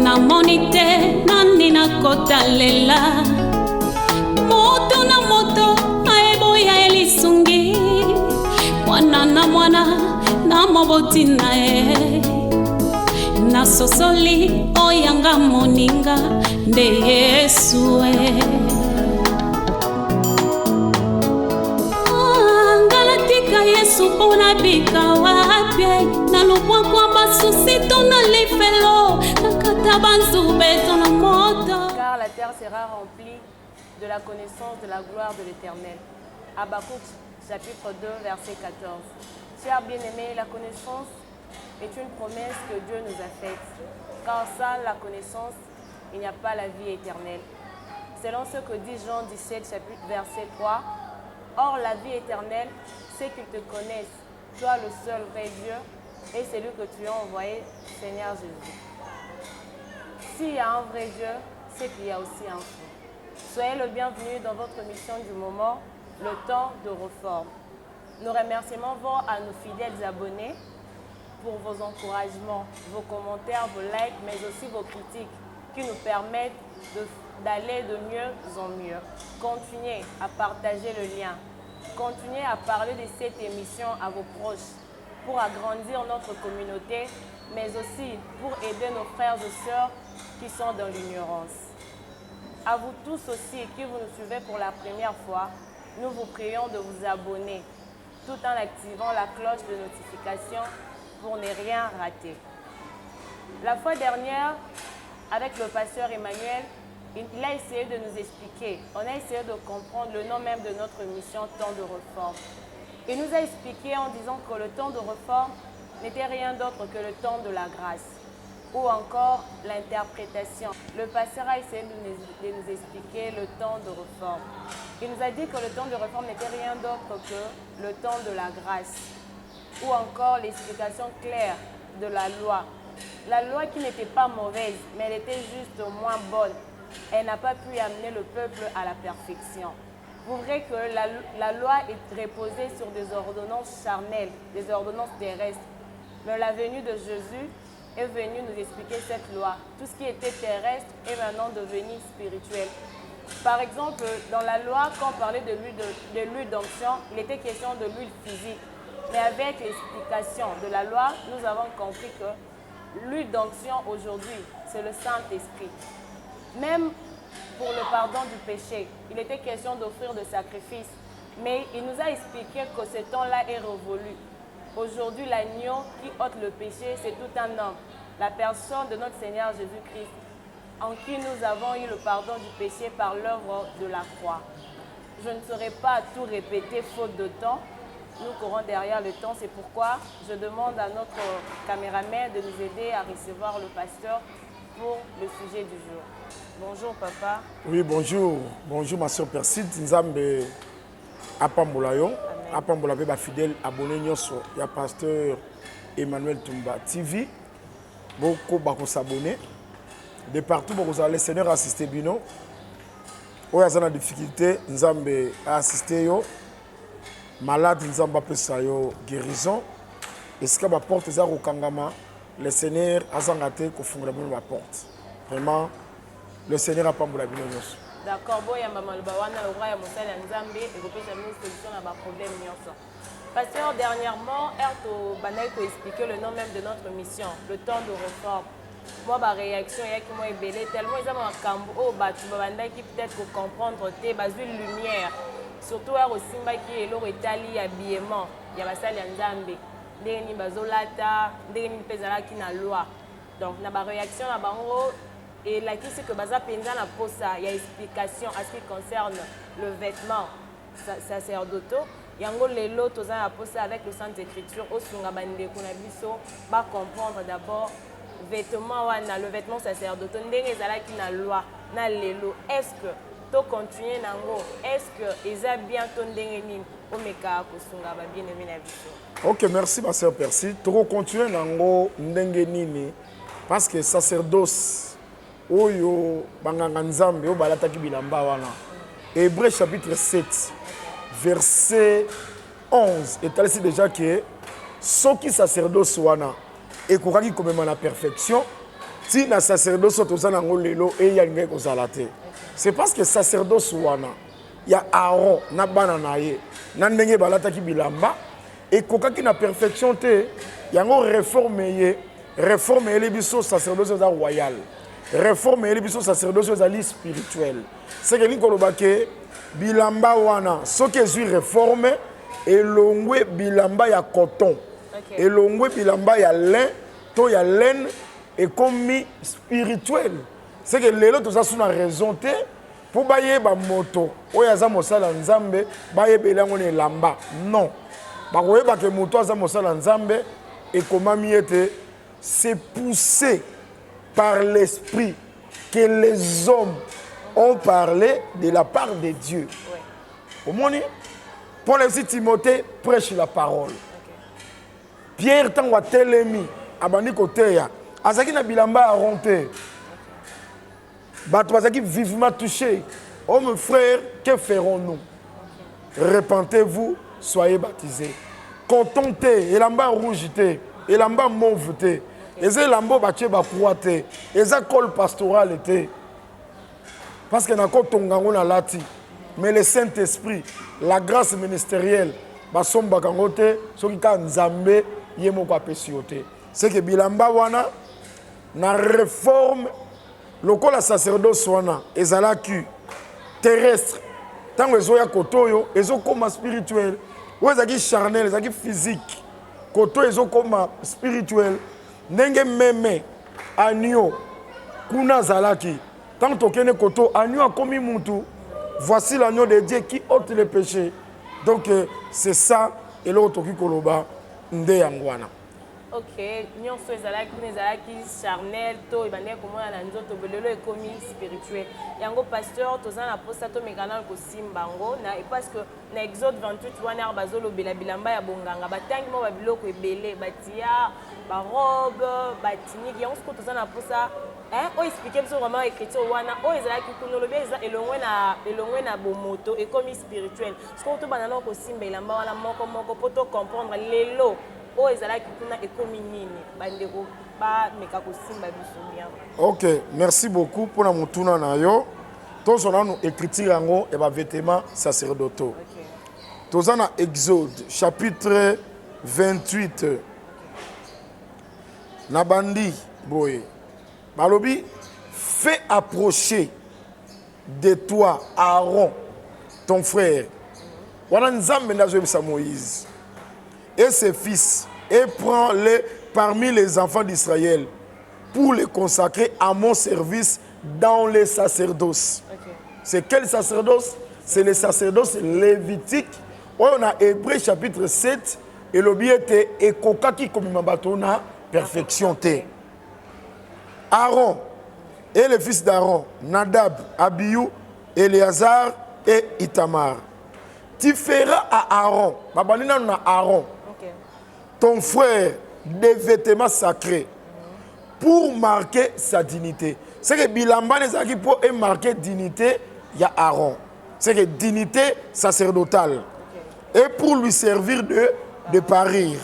namoni te nani nakotalela moto na moto aeboya elisungi mwana na mwana na moboti na ye nasosoli oyanga moninga nde Yesu ngalatika Yesu pona bika wapye na lubwa kwa masusi tona lifelo nakata banzube tona moto. Car la terre sera remplie de la connaissance de la gloire de l'Éternel. Habakkuk chapitre 2 verset 14. Chers bien-aimés, la connaissance est une promesse que Dieu nous a faite. Car sans la connaissance, il n'y a pas la vie éternelle. Selon ce que dit Jean 17 chapitre verset 3, or la vie éternelle, c'est qu'ils te connaissent, toi le seul vrai Dieu, et celui que tu as envoyé, Seigneur Jésus. S'il y a un vrai Dieu, c'est qu'il y a aussi un fou. Soyez le bienvenu dans votre mission du moment, le temps de réforme. Nos remerciements vont à nos fidèles abonnés pour vos encouragements, vos commentaires, vos likes, mais aussi vos critiques qui nous permettent d'aller de mieux en mieux. Continuez à partager le lien. Continuez à parler de cette émission à vos proches pour agrandir notre communauté, mais aussi pour aider nos frères et sœurs qui sont dans l'ignorance. À vous tous aussi qui vous nous suivez pour la première fois, nous vous prions de vous abonner tout en activant la cloche de notification pour ne rien rater. La fois dernière, avec le pasteur Emmanuel, il a essayé de nous expliquer, on a essayé de comprendre le nom même de notre mission Temps de Réforme. Il nous a expliqué en disant que le temps de réforme n'était rien d'autre que le temps de la grâce ou encore l'interprétation. Le pasteur a essayé de nous expliquer le temps de réforme. Il nous a dit que le temps de réforme n'était rien d'autre que le temps de la grâce ou encore l'explication claire de la loi. La loi qui n'était pas mauvaise, mais elle était juste moins bonne. Elle n'a pas pu amener le peuple à la perfection. Vous verrez que la loi est reposée sur des ordonnances charnelles, des ordonnances terrestres. Mais la venue de Jésus est venue nous expliquer cette loi. Tout ce qui était terrestre est maintenant devenu spirituel. Par exemple, dans la loi, quand on parlait de l'huile d'onction, il était question de l'huile physique. Mais avec l'explication de la loi, nous avons compris que l'huile d'onction aujourd'hui, c'est le Saint-Esprit. Même pour le pardon du péché, il était question d'offrir des sacrifices. Mais il nous a expliqué que ce temps-là est révolu. Aujourd'hui, l'agneau qui ôte le péché, c'est tout un homme. La personne de notre Seigneur Jésus-Christ, en qui nous avons eu le pardon du péché par l'œuvre de la croix. Je ne saurais pas tout répéter faute de temps. Nous courons derrière le temps, c'est pourquoi je demande à notre caméraman de nous aider à recevoir le pasteur pour le sujet du jour. Bonjour papa. Oui, bonjour. Bonjour ma soeur Perside. Nzambe apambolayo. Apambola be ba fidèle abonné nyonso ya pasteur Emmanuel Tumba TV. Beaucoup bako s'abonner. De partout bako za le Seigneur assister bino. Oya za na difficulté, Nzambe a assister yo. Malade Nzamba pesa yo guérison. Esika ba porte za kokangama, le Seigneur azangate ko fungula bino ba porte. Vraiment le Seigneur a pambola bino nyonso. D'accord, bon yamba maloba wana le roi ya mosala Nzambe et kopesa une solution à ba problème nyonso. Pasteur, dernièrement, Erto Banay ko expliquer le nom même de notre mission, le temps de réforme. Moi ba réaction ya ki moi ebelé tellement ils ont makambo o batu babanda qui peut-être ko comprendre te bazui lumière. Surtout à Rosimba qui est l'or Italie habillement, ya basali Nzambe. Ndeni bazolata, ndeni pezala ki na loi. Donc na ba réaction na bango. Et là, qui c'est que Baza Penza n'a pas ça, il y a explication à ce qui concerne le vêtement sacerdotal. Il y a un lot aux a posé avec le Sainte Écriture, au Sungabande Kunabiso, va comprendre d'abord vêtement le vêtement sacerdotal. N'est-ce qui na loi, na lelo. Est-ce que to continuer nango? Est-ce que ils bien ton dengenin au meka kusungaba bien aimé na biso? Ok, merci ma sœur Percy. To continuer nango ndengenini parce que sacerdoce Oyo banganga nzambe o balataki bilamba wana. Hébreux chapitre 7 verset 11 établit déjà que ce qui sacerdoce wana et kokaki komema na perfection ti na sacerdoce tozana ngo lelo e ya ngeko zalate. C'est parce que sacerdoce wana ya Aaron na bana na ye na ndenge balata ki bilamba et kokaki na perfection te yango réforme les biso sacerdoce royal. Réforme les biso sacerdoce spirituel. C'est que l'ikoloba ke bilamba wana soki ezui réforme elongwe bilamba ya coton. Elongwe bilamba ya lin to ya laine et comme spirituel. C'est que lelo toza suna raison te pour baye ba moto oyaza mosala nzambe baye belango ne lamba. Non. Ba koyeba ke moto aza mosala nzambe et comment miete c'est poussé par l'esprit que les hommes ont parlé de la part de Dieu. Au monde, Paul et Timothée prêchent la parole. Pierre tangwa telemi abandi koteya azaki na bilamba a ronté. Bato azaki vivement touché. Oh mes frères, que ferons-nous? Repentez-vous, soyez baptisés. Contentez, elamba rouge te, elamba mauve te. Eze lambo bache ba croate, eza col pastoral te. Parce que na ko tongango na lati. Mais le Saint-Esprit, la grâce ministérielle, ba somba kangote, soki ka nzambe yemo kwa pesiote. C'est que bilamba wana na réforme lokola sacerdoce wana ezalaki terrestre. Tango ezoya kotoyo, ezokoma spirituel. Ou ezaki charnel, ezaki physique. Koto ezokoma spirituel. Ndenge meme agneau kuna zalaki. Tant tokene koto agneau akomi mutu. Voici l'agneau de Dieu qui ôte les péchés. Donc c'est ça et l'autre qui koloba nde yangwana. Ok, nyonso ezalaki charnel to ebande komona na nzoto belelo ekomi spirituel. Yango pasteur toza na posta to mekana ko simbango na et parce que na Exode 28 wana bazolo bela bilamba ya bonganga batangi mo babiloko ebele batia ba robe batiniki yango ko toza na posta o expliquer biso vraiment écriture wana o ezalaki kuno lobi eza elongwe na bomoto ekomi spirituel. Ce ko to banana ko simba bilamba wana moko poto comprendre lelo o ezalaki kuna ekomi nini bandeko ba meka ko simba biso bien. OK, merci beaucoup pour la mutuna na yo. Tous on a nous écriture yango et ba vêtements sacerdotaux. OK. Tous on a Exode chapitre 28. Nabandi boye. Balobi fais approcher de toi Aaron ton frère. Wana nzambe ndazo Moïse et ses fils et prends-les parmi les enfants d'Israël pour les consacrer à mon service dans les sacerdoces. Okay. C'est quel sacerdoce? C'est les sacerdoces lévitiques. On a Hébreu chapitre 7 et le biete et kokaki comme mabatona perfection te. Aaron et les fils d'Aaron, Nadab, Abihu, Éléazar et Itamar. Tu feras à Aaron, babalina na Aaron, ton frère, des vêtements sacrés pour marquer sa dignité. C'est que bilamba les aki pour marquer dignité, il y a Aaron. C'est que dignité sacerdotale. Et pour lui servir de parir.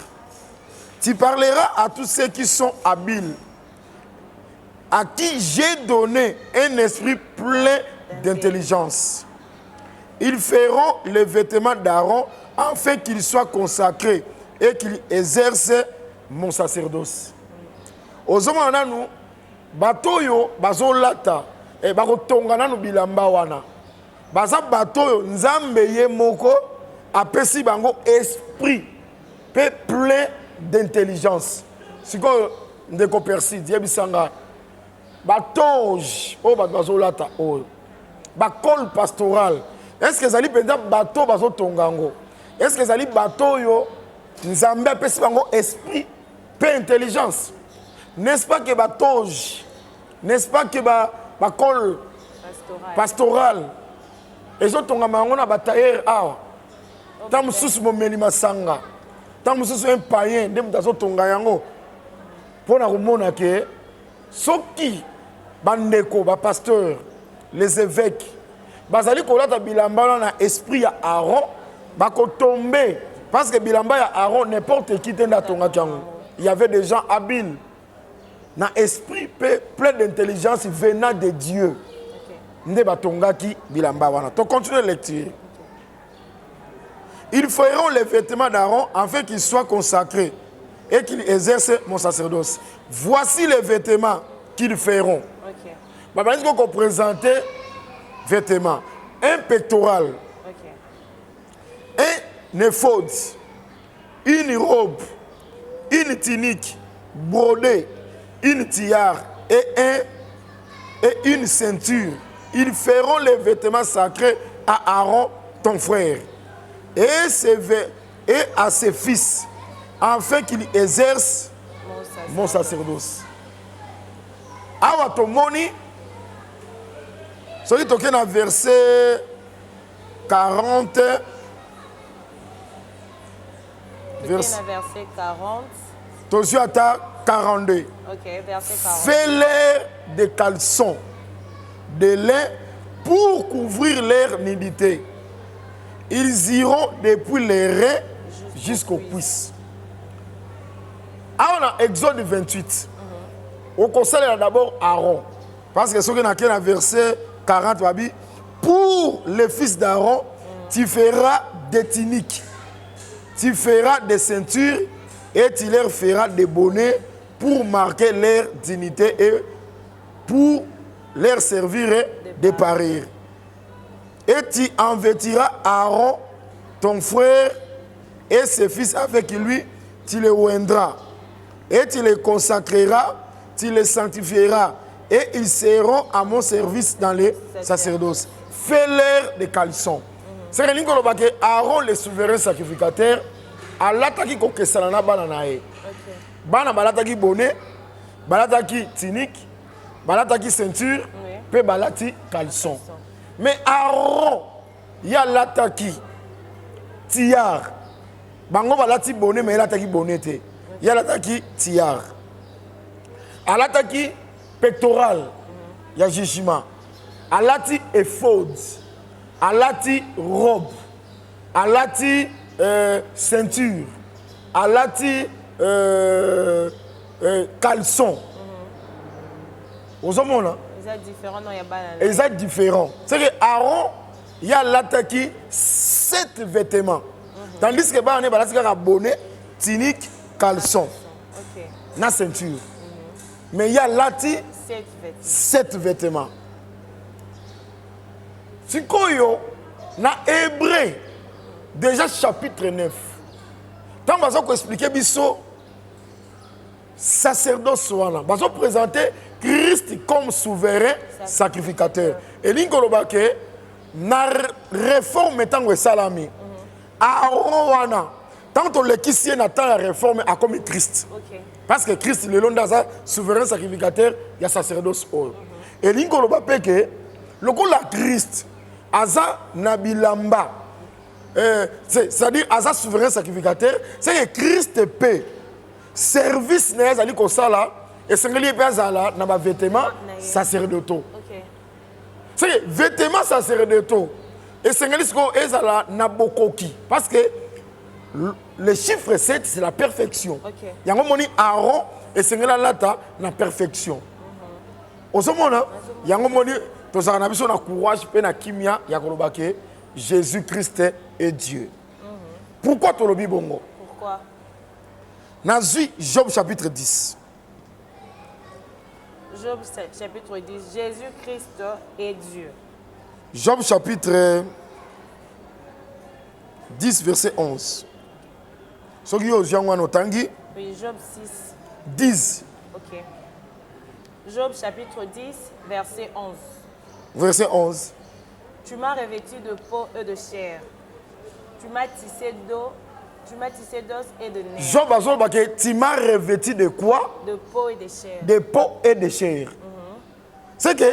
Tu parleras à tous ceux qui sont habiles, à qui j'ai donné un esprit plein d'intelligence. Ils feront les vêtements d'Aaron afin qu'il soit consacré et qu'il exerce mon sacerdoce. Ozomana nous batoyo bazolata e bakotongana no bilamba wana. Baza batoyo nzambe ye moko apesi bango esprit pe plein d'intelligence. Siko ndeko perside yebisanga batoge o bazolata o bakol pastoral. Est-ce que zali penda bato bazotongango? Est-ce que zali batoyo nzambe apesi bango esprit pe intelligence? N'est-ce pas que batoge? N'est-ce pas que bakol pastoral? Et zo tonga mango na batailleur awa. Tant mususu momeli masanga. Tant mususu un païen ndem tazo tonga yango. Pona komona ke soki bandeko ba pasteur, les évêques bazali kolata bilamba na esprit ya Aaron bako tomber parce que bilamba ya Aaron n'importe qui tenda tonga kango. Il y avait des gens habiles. na esprit plein d'intelligence venant de Dieu. Nde batongaki bilamba wana. To continue lecture. Ils feront les vêtements d'Aaron afin qu'ils soient consacrés et qu'ils exercent mon sacerdoce. Voici les vêtements qu'ils feront. Babani qu'on présenter vêtements. Un pectoral. Un éphod. Une robe. Une tunique brodée. Une tiare et une ceinture. Ils feront les vêtements sacrés à Aaron, ton frère, et à ses fils, afin qu'ils exercent mon sacerdoce. Awa tomoni, celui qui est verset 40. Verset 40. Tosio ata 42. Ok, verset 40. Fais-leur des caleçons de lin pour couvrir leur nudité. Ils iront depuis les reins jusqu'aux cuisses. Ah, on a Exode 28. Au conseil, il y a d'abord Aaron. Parce que ce qui est dans le verset 40, pour les fils d'Aaron, tu feras des tuniques, tu feras des ceintures et tu leur feras des bonnets pour marquer leur dignité et pour leur servir de parure. Et tu envêtiras Aaron, ton frère, et ses fils avec lui, tu les oindras. Et tu les consacreras, tu les sanctifieras. Et ils seront à mon service dans les sacerdoces. Fais-leur des caleçons. C'est que Aaron, le souverain sacrificateur, a l'attaqué contre Salana Bananae. Bana balataki bonnet, balataki tunique, balataki ceinture, puis balati caleçon. Mais Aaron, il y a l'attaki tiare. Bango balati bonnet, mais il y a l'attaki bonnet. Il y a l'attaki tiare. À l'attaki pectoral, il y a jugement. À l'attaki éphod, à l'attaki robe, à l'attaki ceinture, à l'attaki caleçon. Aux hommes là. Ils sont différents. C'est que Aaron, il y a l'attaqué 7 vêtements. Tandis que Aaron, il y a bonnet, tunique, caleçon. Na ceinture. Mais il y a l'attaqué 7 vêtements. Si koyo na Hébreu, déjà chapitre 9. Tant que vous expliquer biso sacerdoce wana, bazo présenter Christ comme souverain sacrificateur. Et l'ingolobake na réforme tango salami. Aaron wana, tant on le kissie na tant la réforme a comme Christ. Parce que Christ le long dans souverain sacrificateur, il y a sacerdoce. Et l'ingolobake que le coup la Christ aza nabilamba. C'est-à-dire aza souverain sacrificateur, c'est que Christ paie service n'est ali ko sala et sengeli pe azala na ba vêtements sacerdotaux. C'est vêtements sacerdotaux et sengeli ko ezala na bokoki parce que le chiffre 7 c'est la perfection. Yango moni Aaron et sengela lata na perfection. Osomona yango moni to saka na biso na courage pe na kimia ya kolobake Jésus-Christ est Dieu. Pourquoi tu le bongo? Pourquoi? Nazui Job chapitre 10. Job chapitre 10. Jésus-Christ est Dieu. Job chapitre 10 verset 11. Oui, Job 6. 10. Ok. Job chapitre 10 verset 11. Verset 11. Tu m'as revêtu de peau et de chair. Tu m'as tissé d'eau. Tu m'as tissé d'os et de nerfs. Job tu m'as revêtu de quoi? De peau et de chair. De peau et de chair. C'est que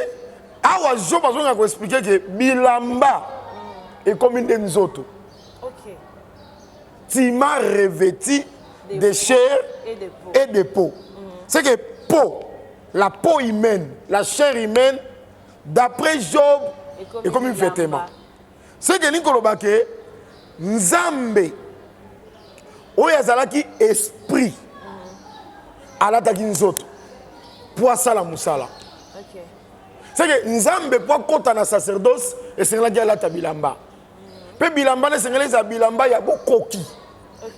awa Job a expliqué que bilamba est comme une des autres. Ok. Tu m'as revêtu de chair et de peau. C'est que peau, la peau humaine, la chair humaine, d'après Job, est comme un vêtement. C'est que Nikolobake, Nzambe, Oyazalaki esprit, Alataki Nzoto. pour asala musala. Ok. C'est que nzambe pour kota na sacerdoce et c'est là qu'il ta bilamba. Pe bilamba ne c'est là bilamba ya bokoki.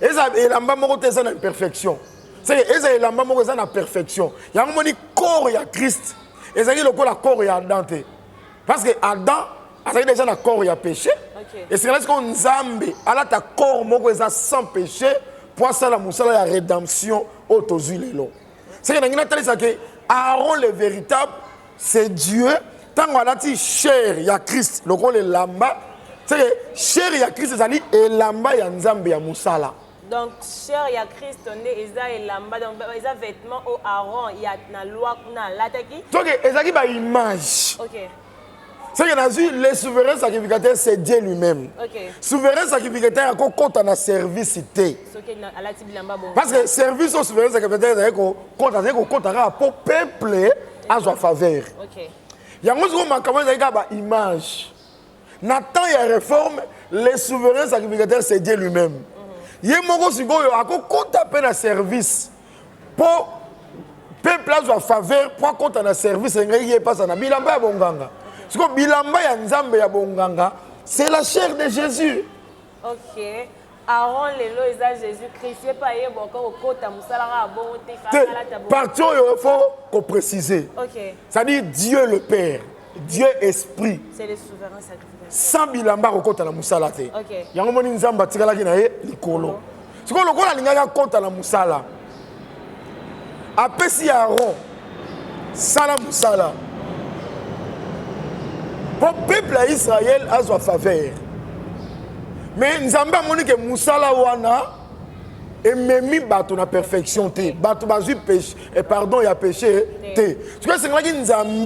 Et ça bilamba moko te ça na perfection. C'est que ça bilamba moko ça na perfection. Ya moni corps ya Christ. Et ça qui le corps ya Adam te. Parce que Adam a déjà na corps ya péché. Et c'est là que nzambe ala ta corps moko ça sans péché pour ça la musala ya rédemption autozulelo. C'est que ngina tali ça que Aaron le véritable c'est Dieu. Tant qu'on a dit chair ya Christ, le rôle est lamba. C'est que chair ya Christ c'est ali et lamba ya nzambe ya musala. Donc chair ya Christ on est eza et lamba donc eza vêtements au Aaron il y a na loi na lataki. Donc ezaki ba image. OK. C'est que dans le souverain sacrificateur c'est Dieu lui-même. OK. Souverain sacrificateur a compte na service té. Parce que service au souverain sacrificateur c'est compte pour peuple à sa faveur. OK. Yango zo makambo ezaki ba image. Na temps ya réforme, le souverain sacrificateur c'est Dieu lui-même. Yé moko sikoyo akokonta pe na service pour peuple à sa faveur pour compte na service ngaki passe na bilamba ya bonganga. Siko bilamba ya nzambe ya bonganga, c'est la chair de Jésus. OK. Aaron lelo eza Jésus Christ pas yé encore au kota musala ra bonté parti il faut qu'on préciser. OK. Ça dit Dieu le Père, Dieu esprit. C'est le souverain sacrificateur. Sans bilamba au kota na musala te. OK. Yango moni nzamba tikala ki na ye likolo. Siko lokola lingaka kota na musala. Apesi Aaron sala musala. Pour le peuple d'Israël a sa faveur. Mais nous avons dit que Moussala wana et même bato na perfection te. Bato bazu péché et pardon il y a péché te. Ce que c'est là que nous avons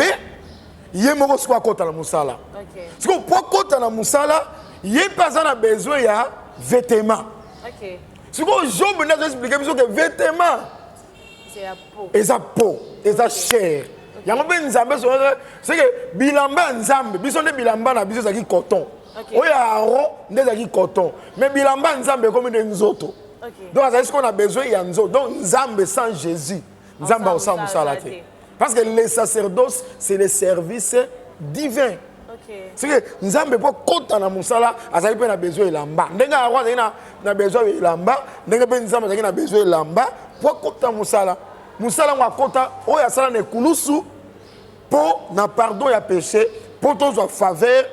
yé moko soit kota na Moussala. OK. Ce que pour kota na Moussala, yé pas na besoin ya vêtements. OK. Ce que Job n'a expliqué que vêtements c'est la peau. Et sa peau, et sa chair. Yango ben nzambe c'est que bilamba nzambe biso ne bilamba na biso zaki coton. Oya Aaron ne zaki coton. Mais bilamba nzambe comme des nzoto. Donc c'est ce qu'on a besoin ya nzoto. Donc nzambe sans Jésus, nzambe au sans musalate. Parce que le sacerdoce c'est le service divin. C'est que nzambe pour kota na musala azali pe na besoin elamba. Ndenga Aaron azali na besoin elamba, ndenga ben nzambe azali na besoin elamba pour kota musala. Musala wa kota oya sala ne kulusu pour na pardon ya péché pour tous en faveur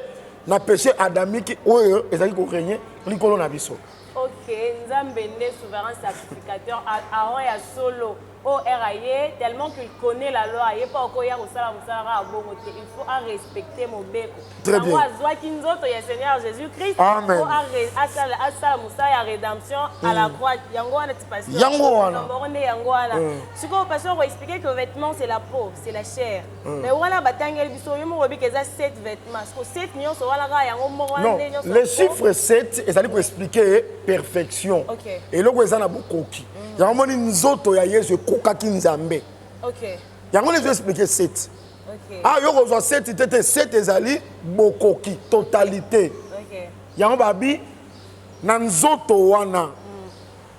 na péché adamique oyo ezali ko régner likolo na biso. OK, nzambe né souverain sacrificateur Aaron ya solo au RAE tellement qu'il connaît la loi et pas encore ya musala musala bongo te il faut respecter mon beko. Très bien. Moi kinzoto ya Seigneur Jésus-Christ. Amen. Pour asala musala ya rédemption à la croix yango wana tipasi. Yango wana. Yango wana. Siko pasteur va expliquer que vêtement c'est la peau, c'est la chair. Mais wana batangel biso yo mo que ça 7 vêtements. Parce que 7 nyonso wana ga yango mo wana nyonso. Le chiffre 7 et ça pour expliquer perfection. OK. Et loko ezana bokoki. Yango moni nzoto ya Yesu kokaki nzambe. OK. Yango les expliquer 7. OK. Ah yo ko 7 tete 7 ezali bokoki totalité. OK. Yango babi na nzoto wana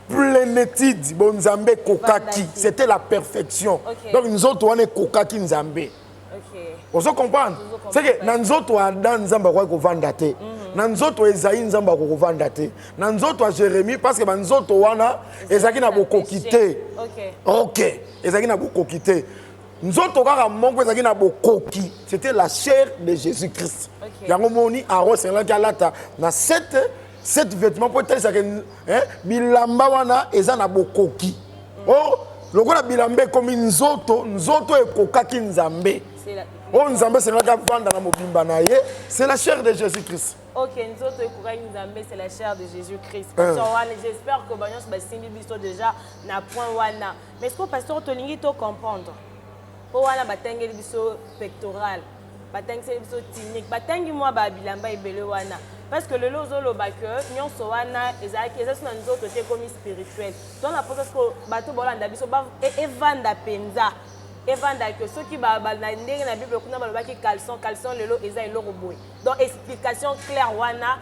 plénitude bon nzambe kokaki, c'était la perfection. Okay. Donc nzoto wana kokaki nzambe. OK. Vous comprenez? C'est que na nzoto Adam nzamba kwa kovanda te. Na nzoto Esaïe nzamba kwa kovanda te. Na nzoto Jérémie parce que nzoto wana ezaki na bokoki te. OK. OK. Ezaki na bokoki te. Nzoto kaka mongo ezaki na bokoki. C'était la chair de Jésus-Christ. OK. Yango moni aro c'est là kalata na cette vêtements pour tel ça que bilamba wana eza na bokoki. Oh lokola bilamba comme nzoto ekokaki nzambe. Oh nzambe c'est là vanda na mobimba na ye, c'est la chair de Jésus-Christ. OK, nzoto ekokaki nzambe c'est la chair de Jésus-Christ. J'espère que banyos ba simbi biso déjà na point wana. Mais est-ce que pasteur tolingi to comprendre? Po wana batangeli biso pectoral, batangeli biso tunique, batangi moi ba bilamba ebele wana. Parce que le lozolo ba que nyonso wana ezaki ezasi na nzoto te comme spirituel. Donc la pose que bato bolanda biso ba evanda penza. Evanda que ceux qui ba na ndenge na Bible kuna balobaki caleçon lelo eza eloko boy. Donc explication claire wana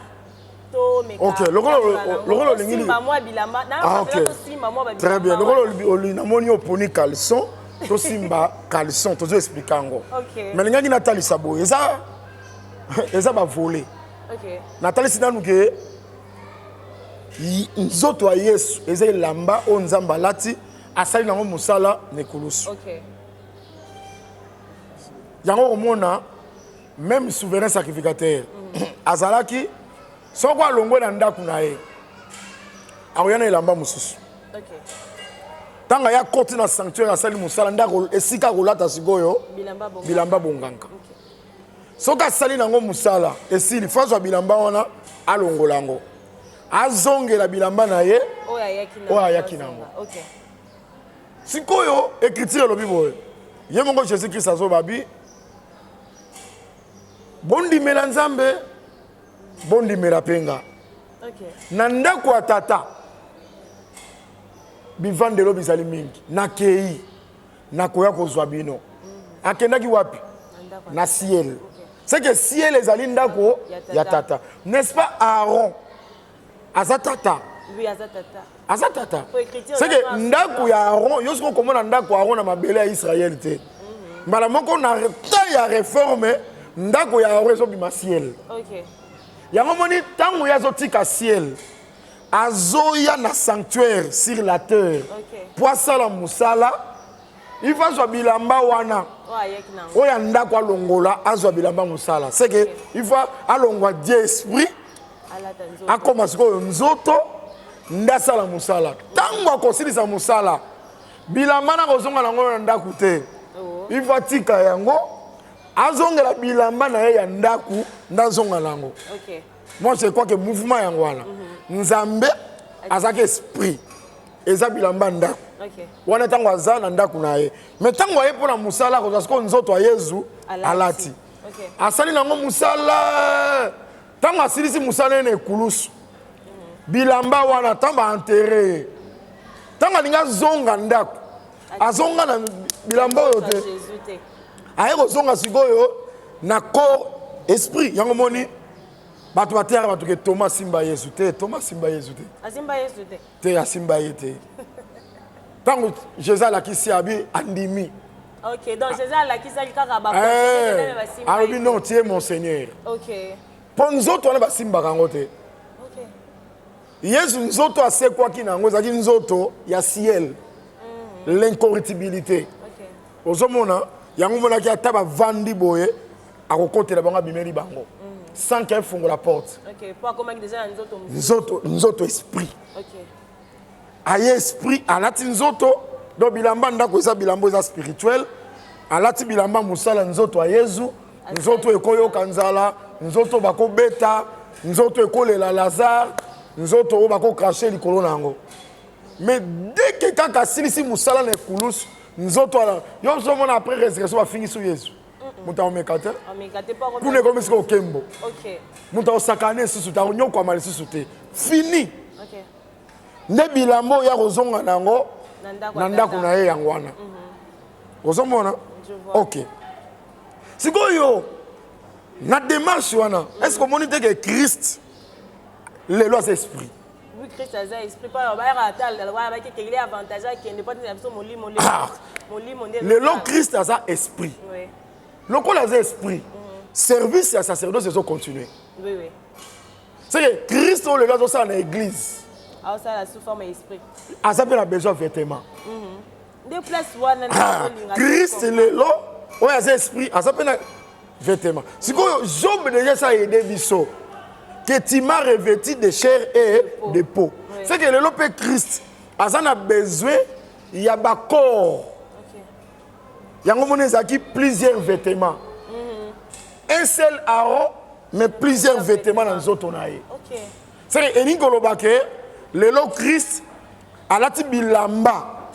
to meka. OK, lokolo lingili. Simba moi bilamba na OK. Simba moi ba bilamba. Très bien. Lokolo oli na moni oponi caleçon to simba caleçon to expliquer ngo. OK. Mais linga na talisa boye eza ba voler. OK. Na talisa nanu ke nzoto a Yesu eza lamba o nzamba lati asali nango musala nekulusu. OK. Yango omona même souverain sacrificateur azalaki soko alongwe na ndaku na ye akoyana elamba mususu. OK. Tanga ya koti na sanctuaire asali musala ndako esika kolata sikoyo bilamba bonganga. OK. Soka asali nango musala esili fazwa bilamba wana alongolango azongela bilamba na ye oyo ayaki nango. OK. Sikoyo écriture lobi boye ye mongo Jésus Christ azobabi bondimela nzambe bondimela penga. OK. Na ndako ya tata bivandelo bizali mingi nakei nakoya kozwa bino akendaki wapi na ciel. C'est que ciel ezali ndako ya tata, n'est-ce pas? Aaron azatata. Oui, azatata. Azatata. C'est que ndako ya Aaron yosko komona ndako ya Aaron na mabele ya Israël te. Mbala moko na ta ya réforme ndako ya Aaron ezobima ciel. OK. Yango moni tango ya zotika ciel azoya na sanctuaire sur la terre. OK. Poisala musala il va zo bilamba wana. Oya ndako alongola azwa bilamba musala. C'est que il va alongwa Dieu esprit akoma siko nzoto ndasala musala. Tango akosilisa musala bilamba na kozonga nango na ndaku te. Il va tika yango azongela bilamba na ye ya ndaku ndazonga nango. OK. Moi je crois que mouvement yango wana nzambe azaki esprit eza bilamba ndaku. OK. Wana tango aza na ndaku na ye. Mais tango aye pona musala ko zasko nzoto a Yesu alati. OK. Asali nango musala tango asilisi musala ne kulusu. Bilamba wana tamba enterré. Tango linga zonga ndaku. Azonga na bilamba yote. Aye ko zonga sikoyo na corps esprit yango moni bato batera bato ke Thomas Simba Yesu te. Thomas Simba Yesu te. Asimba Yesu te. Te asimba yete. Tango Jésus la kisi abi andimi. OK, donc Jésus la kisi kaka ba Arabi non, tu es mon Seigneur. OK. Pour nous autres on a ba simba kangote. OK. Yesu nzoto ase kwa kinango zaki nzoto ya ciel. L'incorruptibilité. OK. Ozomona yango mona ki ataba vandi boye akokotela banga bimeli bango. Sans qu'elle fonde la porte. OK, pour comment déjà nzoto nzoto esprit. OK. Aye esprit alati nzoto do bilamba ndako eza bilamba eza spirituel alati bilamba musala nzoto a Yesu nzoto ekoyo kanzala nzoto bako beta nzoto ekolela Lazare nzoto bako cracher likolo nango. Mais dès que kaka silisi musala na kulus nzoto ala yo somona après résurrection va finir sur Yesu. Muta omekate pas kuna comme ce okembo. OK. Muta osakane susu ta nyoko amali susu te fini. OK. Nde bilambo ya kozonga nango na ndako na ye yango wana. Ozomona? OK. Sikoyo na démarche wana, est-ce que monite que Christ le lois esprit? Oui, Christ a esprit pas ba ra tal wa ba ke ile avantage qui ne pas dire molimo le lot Christ a esprit. Oui. Le col a esprit. Service à sacerdoce ils ont continué. Oui, oui. C'est que Christ le lois dans sa église. Ah ça la sous forme esprit. Ah ça a besoin de vêtements. Des places one Christ le lot ouais a esprit ah ça peut vêtements. Si quoi Job déjà ça aidé biso que tu m'as revêtu de chair et de peau. Oui. C'est que le lot peut Christ a ça a besoin il y a ba corps. Il y a plusieurs vêtements. Un seul Aaron, mais plusieurs vêtements dans les autres. OK. C'est que le lot Christ a la bilamba.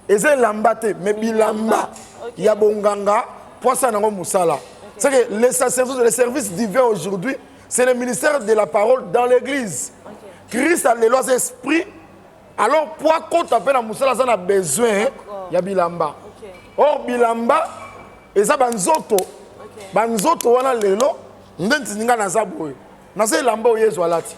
Et c'est lambate, mais bilamba. Il y a bonganga, poisson dans musala. C'est que les sacerdotes, le service divin aujourd'hui, c'est le ministère de la parole dans l'église. Christ a le lois esprit. Alors, pourquoi quand tu appelles la musala, ça a besoin, il y a bilamba. Or bilamba eza banzoto banzoto wana lelo ndenti ninga na zaboye na se lamba o Yesu alati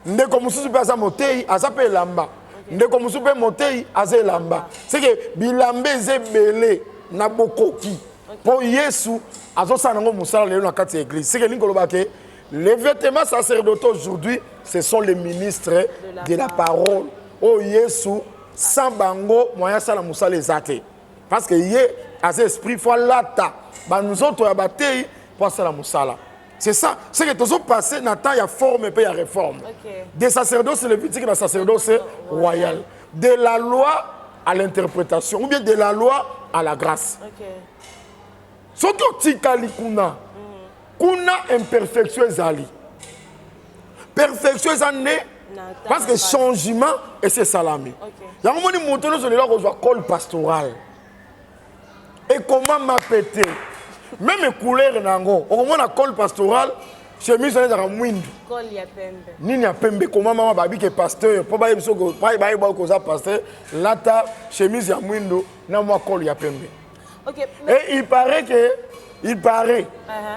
ndeko mususu pe asa motei asa pe lamba ndeko mosusu mpe motei aza elamba seke bilamba eza ebele na bokoki mpo yesu azosala nango mosala lelo na kati ya église seke lingi koloba ke les vêtements sacerdotaux aujourd'hui ce sont les ministres de la parole oyo yesu sans bango moyen asala mosala eza te parce que ye aza esprit fo alata banzoto ya batei mpo asala mosala. C'est ça. C'est que tout passé dans temps il y a forme et puis il y a réforme. Des sacerdoces lévitiques à sacerdoce royal. De la loi à l'interprétation ou bien de la loi à la grâce. Ce qui kuna imperfection ezali. Perfection ezali parce que changement et c'est salami. Il y a un moment où on a un col pastoral. Et comment m'appeler? Même les couleurs nango, au moins la col pastoral, chemise on est dans la mouinde. Col ya pembe. Nini ya pembe comment maman babi que pasteur, pour bailler biso ko, bailler ko pasteur, lata chemise ya mouindo, na moi col ya pembe. OK. Et il paraît,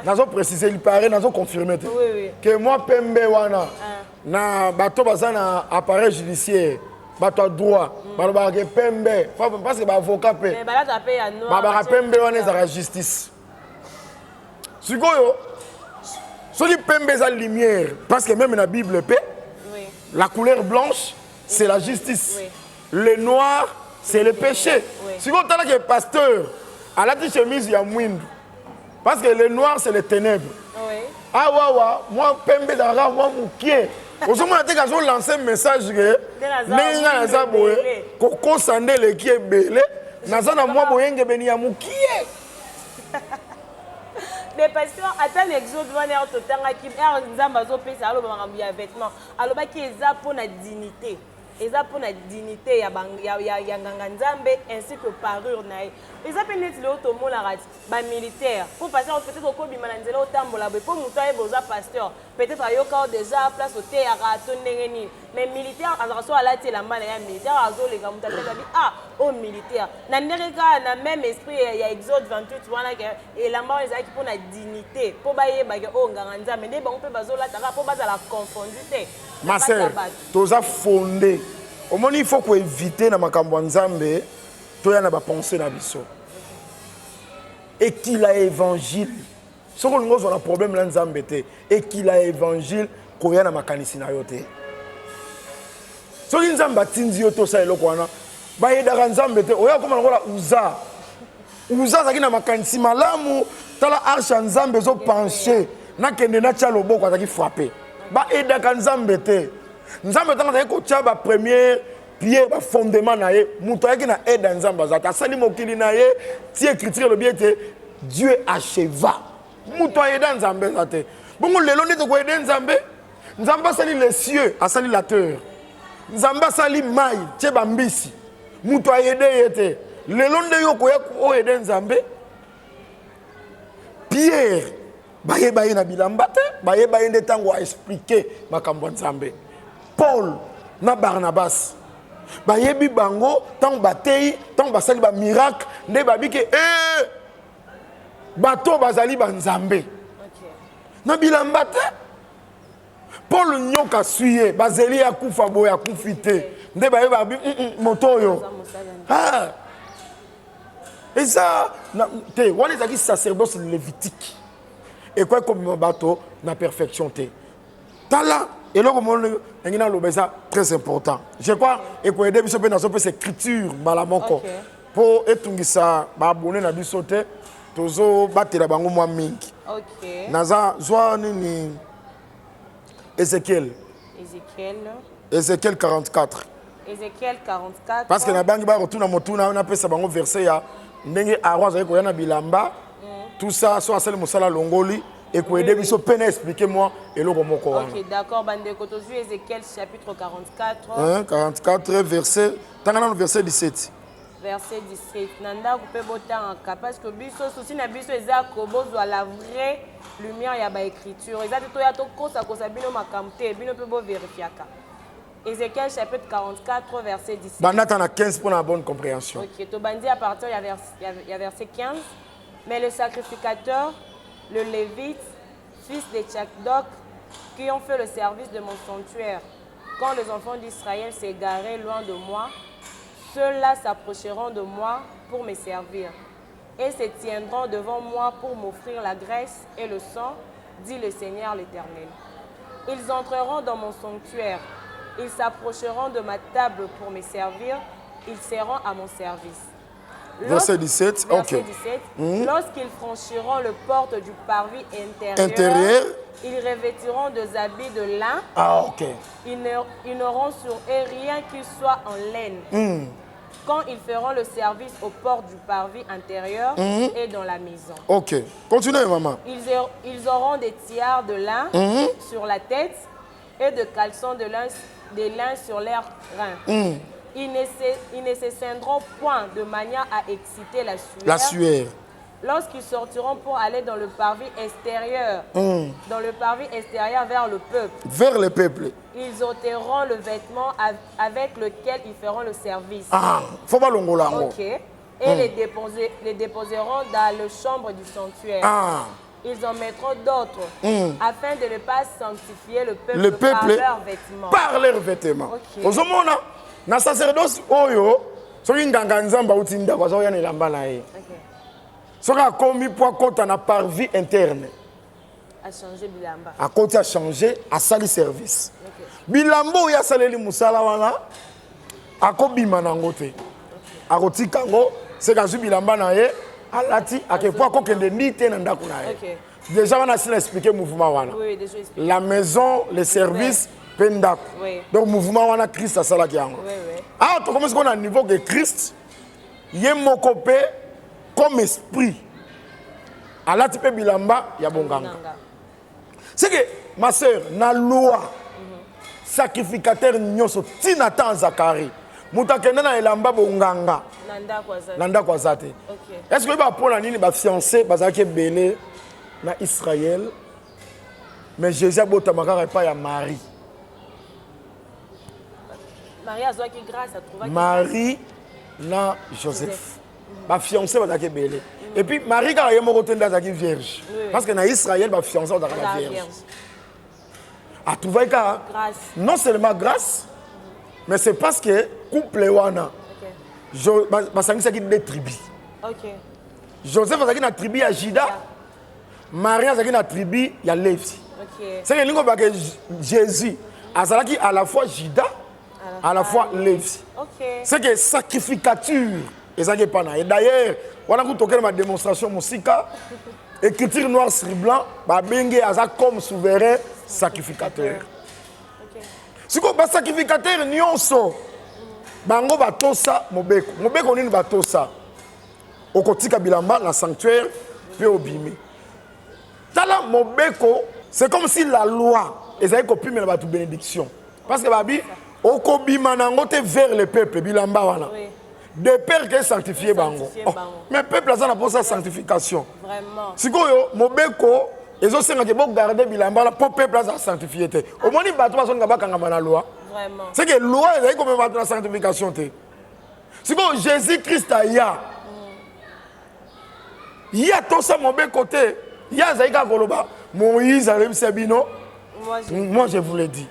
nazo préciser, il paraît, nazo confirmer que moi pembe wana na bato bazana appareil judiciaire. Bato droit, bato pembe, parce que ba avocat pe. Mais ba la paye à noir. Ba pembe wana za justice. Sikoyo, celui pembe a lumière, parce que même dans la Bible, la couleur blanche, c'est la justice. Le noir, c'est le péché. Sikoyo, tu as que pasteur, à la chemise, il y a mouinde. Parce que le noir, c'est les ténèbres. Ah, moi, pembe d'ara, moi, moukier. Au moment où tu as lancé un message, Koko Sandé, le qui est belé, Nazana, moi, boyenge beni ya moukier. Mais pasteurs, attends l'exode wana to tanga ki nzamba zo pesa alo ba ngambi ya vêtements. Alo ba ki eza pour la dignité. Eza pour la dignité ya nganga nzambe ainsi que parure na. Eza pe net le to mona rat ba militaire. Pour passer peut-être ko bima na nzela otambola be pour muto boza pasteur. Peut-être ayoka déjà place au théâtre to ndengeni. Mais militaire azaso alati la mbana ya militaire azo le gamuta tela bi au militaire. Na ndereka na même esprit ya Exode 28 wana ke elamba eza ki pour la dignité. Pour ba yeba ke o nganga nzambe nde bango pe bazola taka pour baza la confondité. Ma sœur, toza fondé. Au moins il faut qu'on évite na makambo nzambe toya na ba penser na biso. Et qu'il a évangile. Ce qu'on nous a un problème là nzambe te et qu'il a évangile koya na makanisi na yote. So nzamba tinzi yoto sa eloko wana ba yedaka nzambe te oya koma ngola uza zaki na makanisi malamu tala arche nzambe zo pencher na kende na tia loboko azaki frapper. Ba edaka nzambe te nzambe tanga zaki ko tia ba premier pied ba fondement na ye muto yaki na aide nzambe azata sali mokili na ye ti écriture le bien te Dieu acheva muto aide nzambe azate bongo lelo ndete ko aide nzambe nzambe sali les cieux asali la terre nzambe sali mai tie ba mbisi muto aide yete lelo nde yo ko ya ko aide nzambe Pierre baye na bilamba te baye nde tango a expliquer makambo nzambe Paul na Barnabas bayebi bango tango batei tango basali ba miracle nde babike bato bazali banzambe na bilamba te Paul nyoka suye bazeli ya kufa boya ya kufite nde baye babi motoyo et ça te wana ezaki sacerdoce lévitique et quoi comme bateau na perfection te tala et là comme ngina lo beza très important je crois et quoi aider biso pe na so pe écriture balamoko pour etungisa ba abonné na biso te tozo batela bango mwa mingi naza zwa nini Ézéchiel 44 parce que na bangi ba retourna motuna na pesa bango verset ya ndenge Aaron azali koya na bilamba tout ça soit celle mosala longoli et ko aider biso pena expliquez-moi eloko moko wana. OK, d'accord, bande ko to zu Ézéchiel chapitre 44 44 verset tangana no verset 17. Verset 17. Nanda ko pe botanka parce que biso souci na biso eza ko bozwa la vraie lumière ya ba écriture. Eza to ya to kosa bino makamte bino pe bo vérifiaka. Ézéchiel chapitre 44 verset 17. Banata na 15 pour la bonne compréhension. OK, to bandi à partir il y a verset 15. Mais le sacrificateur, le lévite, fils de Tchakdok, qui ont fait le service de mon sanctuaire, quand les enfants d'Israël s'égaraient loin de moi, ceux-là s'approcheront de moi pour me servir et se tiendront devant moi pour m'offrir la graisse et le sang, dit le Seigneur l'Éternel. Ils entreront dans mon sanctuaire, ils s'approcheront de ma table pour me servir, ils seront à mon service. Verset 17, Verset ok. 17. Lorsqu'ils franchiront le porte du parvis intérieur, ils revêtiront des habits de lin. Ah, ok. Ils n'auront sur eux rien qui soit en laine. Quand ils feront le service aux portes du parvis intérieur et dans la maison. Ok. Continuez, maman. Ils auront des tiares de lin sur la tête et de caleçons de lin sur leurs reins. Ils ne se ceindront point de manière à exciter la sueur. Lorsqu'ils sortiront pour aller dans le parvis extérieur, vers le peuple. Vers le peuple. Ils ôteront le vêtement avec lequel ils feront le service. Ah, faut pas l'ongola. Ok. Et les déposeront dans la chambre du sanctuaire. Ah. Ils en mettront d'autres afin de ne pas sanctifier le peuple par leurs vêtements. Par leurs vêtements. Ok. Vous avez na sacerdoce oyo, soki nganga nzamba utinda kwa zoya nelamba na ye. Ok. Soki akomi po akota na parvis interne. A changé bilamba. Akoti a changé, a sali service. Ok. Bilambo ya saleli musala wana, akobima nango te. Akoti kango, c'est quand bilamba na ye, alati akepo akokende ni te na ndako na ye. Ok. Déjà on a essayé d'expliquer le mouvement wana. Oui, déjà expliqué. La maison, les services, pendako. Oui. Donc mouvement wana Christ a sala ki yango. Oui, oui. Ah, tu commences qu'on a un niveau que Christ, il est mokopé comme esprit. Allah tu peux bilamba, il y a bon ganga. C'est que ma soeur, na loi sacrificateur nyoso tinata Zacharie. Mutakenda na elamba bonganga. Nanda kwa zate. Ok. Est-ce que va pour la nini ba fiancé bazaki belé na Israël? Mais Jésus a botamaka pas ya Marie. Marie a qui grâce à trouver. Marie na Joseph. Ba fiancé bazaki belé. Et puis Marie quand elle est morte d'azaki vierge. Parce que na Israël ba fiancé bazaki vierge. A trouvé ka non seulement grâce, mais c'est parce que couple wana. OK. Basangisa ki deux tribus. OK. Joseph azaki na tribu ya Juda. Marie azaki na tribu ya Lévi. OK. C'est que lingo ba que Jésus azalaki à la fois Juda, à la fois Lévi. OK. C'est que sacrificature ezaki pana. Et d'ailleurs, wana ku toker ma démonstration musika, écriture noir sur blanc, ba bengi aza comme souverain sacrificateur. OK. Siko ba sacrificateur nyonso. Bango batosa mobeko. Mobeko nini batosa? Okotika bilamba na sanctuaire pe obimi. Tala mobeko, c'est comme si la loi ezali kopime na batu bénédiction. Parce que babi okobima nango te vers le peuple bilamba wana. Oui. De père que sanctifier bango. Oh, mais peuple a na pour sa sanctification. Vraiment. Sikoyo mobeko ezo senga ke bo garder bilamba la pour peuple a sanctifier te. Au moins batu bazonga bakanga na loi. Vraiment. C'est que la loi est comme la sanctification. C'est que Jésus-Christ a ya. Il y a tout ça mon bon côté. Il y a Zaïka Goloba. Moïse a réussi à Bino. Moi je vous l'ai dit.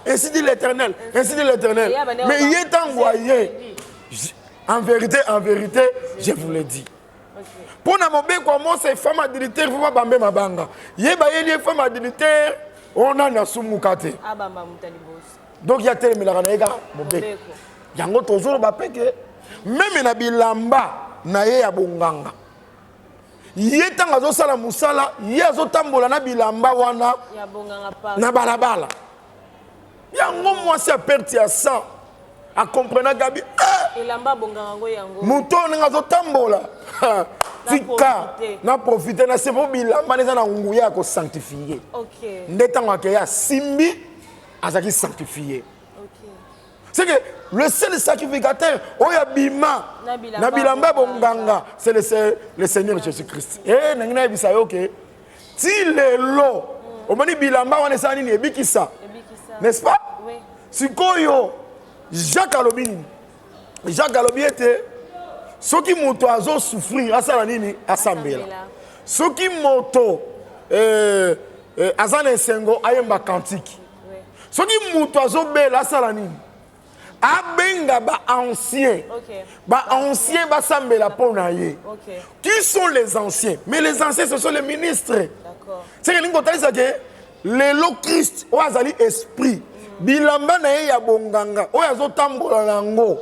Ainsi dit l'Éternel. Ainsi dit l'Éternel. Mais il est envoyé. En vérité, je vous l'ai dit. Pour na mon bon comment c'est femme adultère, il faut pas bamber ma banga. Il y a femme adultère. On a na sumukate. Donc il y a tel milaranaïga mobeko. Yango toujours ba peke même na bilamba na ye ya bonganga. Yetanga zo sala musala, yezo tambola na bilamba wana ya bonganga pa. Na balabala. Yango mwasi a perti ya sang. A comprendre gabi. Elamba bonganga ngo yango. Muto nga zo tambola. Tika na profiter na se bilamba neza na nguya ko sanctifier. OK. Ndetanga ke ya simbi azaki sanctifier. OK. C'est que le seul sacrificateur oya bima na bilamba bonganga c'est le Seigneur Jésus-Christ. Eh nangina bisa yo ke ti lelo o moni bilamba wana sa nini ebikisa. N'est-ce pas? Oui. Sikoyo Jacques Alobini. Jacques Alobi était soki moto azo souffrir asala nini asambela. Soki moto azana esengo ayemba cantique. Soki mutu azobela asala nini? Abenga ba ancien. Ba ancien basambela pona ye. Qui sont les anciens? Mais les anciens ce sont les ministres. D'accord. C'est que ningo talisa ke lelo Christ o azali esprit. Bilamba na ye ya bonganga o azotambola nango.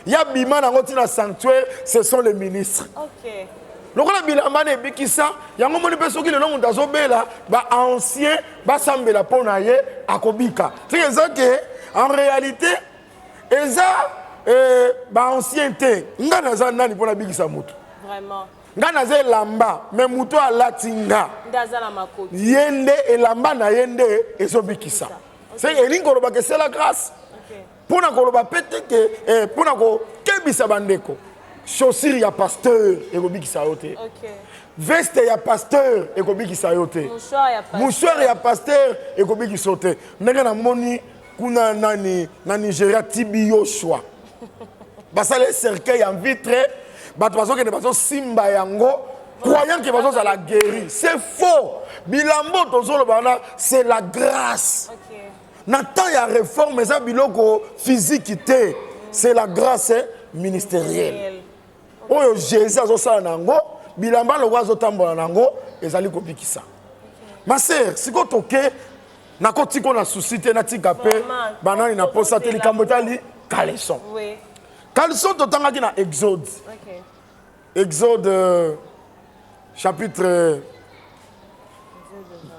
Ya bima nango tina sanctuaire, ce sont les ministres. OK. Lokola bilamba na ebikisa yango moni pe soki lelo mutu azobela ba ancien basambela pona ye akobika. C'est que en réalité eza ba ancienneté nga naza nani pona bikisa mutu Vraiment nga naza elamba mais mutu alati nga ndaza na makoti yende elamba na yende ezobikisa c'est elingi koloba ke c'est la grâce pona koloba pete ke pona ko kebisa bandeko chaussure ya pasteur ekobikisa yo te veste ya pasteur ekobikisa yo te mouchoir ya pasteur ekobikisa yo te ndenge na moni kuna nani na Nigeria Tibi Yoshua basale cercueil en vitre bato bazoke ne bazo simba yango croyant que bazo la guéri c'est faux bilambo tozolo bana c'est la grâce na temps ya réforme ça biloko physique té c'est la grâce ministérielle oyo Jésus azo sala nango bilamba lo wazo tambola nango ezali kobikisa ma sœur siko toke na kotiko na suscité na tikape banani na posa te likambo tali caleçon. Oui. Caleçon totangaki na Exode. OK. Exode chapitre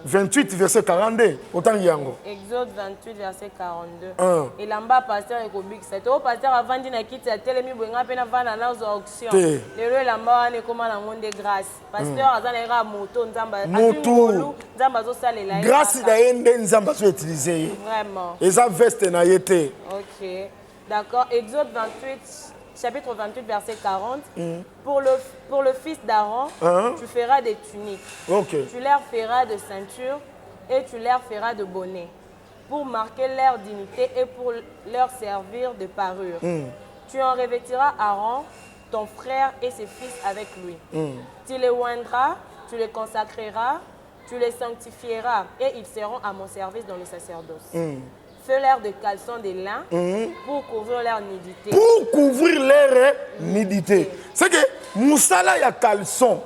28 verset 42 otangi yango. Exode 28 verset 42. Et lamba pasteur ekobikisa. To pasteur avandi na kiti ya telemi bwenga pe na vana na zo auction. Lelo lamba wana ekoma na monde grâce. Pasteur azana ira moto nzamba moto nzamba zo salela. Grâce da yende nzamba zo utiliser. Vraiment. Eza veste na yete. OK. D'accord. Exode 28 chapitre 28 verset 40. Pour le fils d'Aaron, tu feras des tuniques. Okay. Tu leur feras de ceinture et tu leur feras de bonnet pour marquer leur dignité et pour leur servir de parure. Tu en revêtiras Aaron, ton frère et ses fils avec lui. Tu les oindras, tu les consacreras, tu les sanctifieras et ils seront à mon service dans le sacerdoce. Fais-leur de caleçons de lin pour couvrir leur nudité. Pour couvrir leur nudité. C'est que Moussala ya caleçon.